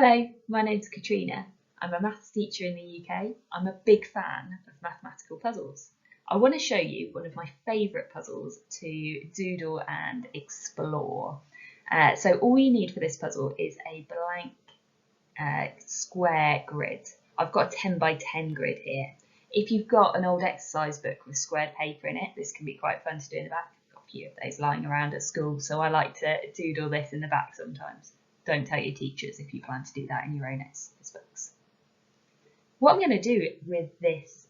Hello, my name's Catriona. I'm a maths teacher in the UK. I'm a big fan of mathematical puzzles. I want to show you one of my favourite puzzles to doodle and explore. So all you need for this puzzle is a blank square grid. I've got a 10 by 10 grid here. If you've got an old exercise book with squared paper in it, this can be quite fun to do in the back. I've got a few of those lying around at school, so I like to doodle this in the back sometimes. Don't tell your teachers if you plan to do that in your own exercise books. What I'm going to do with this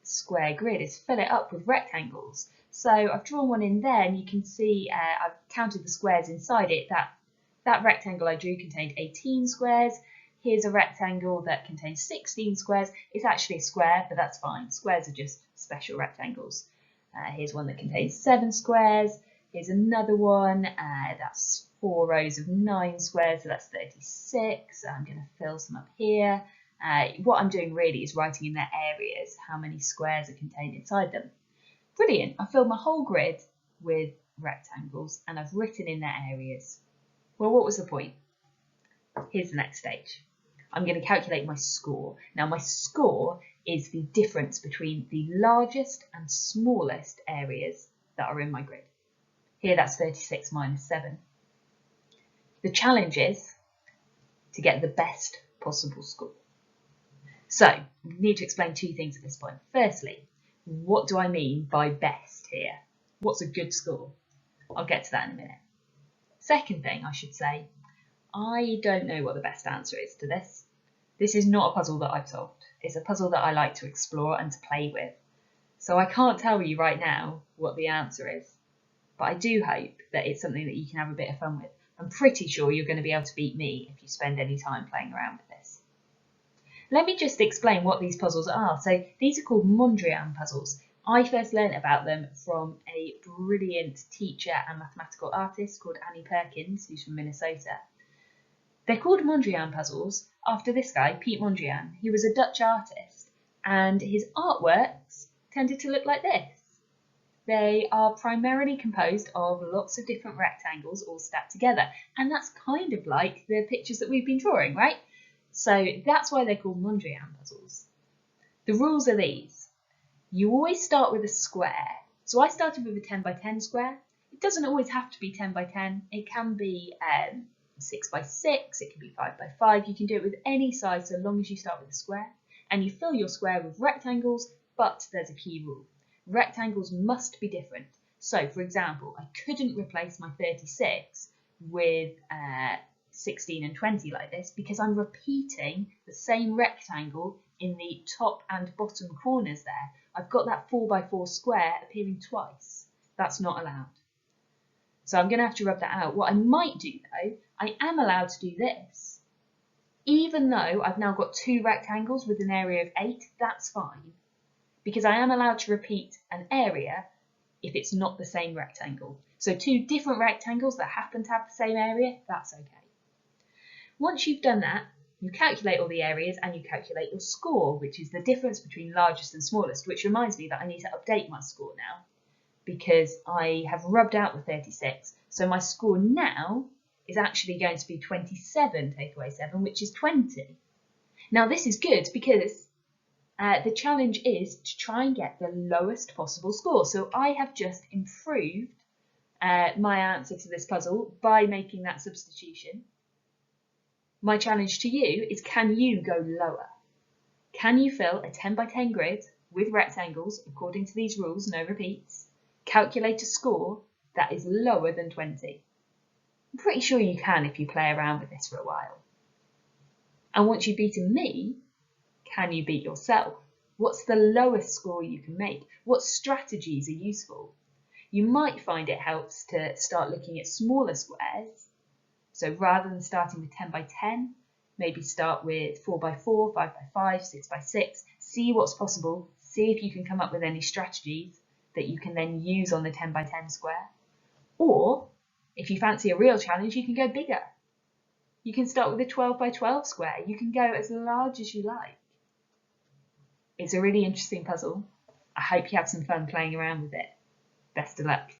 square grid is fill it up with rectangles. So I've drawn one in there and you can see I've counted the squares inside it. That rectangle I drew contained 18 squares. Here's a rectangle that contains 16 squares. It's actually a square, but that's fine. Squares are just special rectangles. Here's one that contains 7 squares. Here's another one, that's 4 rows of 9 squares, so that's 36. I'm going to fill some up here. What I'm doing really is writing in their areas how many squares are contained inside them. Brilliant, I filled my whole grid with rectangles and I've written in their areas. Well, what was the point? Here's the next stage. I'm going to calculate my score. Now my score is the difference between the largest and smallest areas that are in my grid. Here that's 36 minus 7. The challenge is to get the best possible score. So I need to explain two things at this point. Firstly, what do I mean by best here? What's a good score? I'll get to that in a minute. Second thing I should say, I don't know what the best answer is to this. This is not a puzzle that I've solved. It's a puzzle that I like to explore and to play with. So I can't tell you right now what the answer is. But I do hope that it's something that you can have a bit of fun with. I'm pretty sure you're going to be able to beat me if you spend any time playing around with this. Let me just explain what these puzzles are. So these are called Mondrian Puzzles. I first learned about them from a brilliant teacher and mathematical artist called Annie Perkins, who's from Minnesota. They're called Mondrian Puzzles after this guy, Piet Mondrian. He was a Dutch artist and his artworks tended to look like this. They are primarily composed of lots of different rectangles all stacked together. And that's kind of like the pictures that we've been drawing, right? So that's why they're called Mondrian puzzles. The rules are these. You always start with a square. So I started with a 10 by 10 square. It doesn't always have to be 10 by 10. It can be 6 by 6. It can be 5 by 5. You can do it with any size so long as you start with a square. And you fill your square with rectangles, but there's a key rule. Rectangles must be different. So, for example, I couldn't replace my 36 with 16 and 20 like this because I'm repeating the same rectangle in the top and bottom corners there. I've got that 4 by 4 square appearing twice. That's not allowed. So I'm going to have to rub that out. What I might do though, I am allowed to do this. Even though I've now got 2 rectangles with an area of 8, that's fine. Because I am allowed to repeat an area if it's not the same rectangle. So 2 different rectangles that happen to have the same area, that's okay. Once you've done that, you calculate all the areas and you calculate your score, which is the difference between largest and smallest, which reminds me that I need to update my score now because I have rubbed out the 36. So my score now is actually going to be 27 take away 7, which is 20. Now this is good because the challenge is to try and get the lowest possible score. So I have just improved my answer to this puzzle by making that substitution. My challenge to you is, can you go lower? Can you fill a 10 by 10 grid with rectangles according to these rules, no repeats, calculate a score that is lower than 20? I'm pretty sure you can if you play around with this for a while. And once you've beaten me, can you beat yourself? What's the lowest score you can make? What strategies are useful? You might find it helps to start looking at smaller squares. So rather than starting with 10 by 10, maybe start with 4 by 4, 5 by 5, 6 by 6. See what's possible. See if you can come up with any strategies that you can then use on the 10 by 10 square. Or if you fancy a real challenge, you can go bigger. You can start with a 12 by 12 square. You can go as large as you like. It's a really interesting puzzle. I hope you have some fun playing around with it. Best of luck.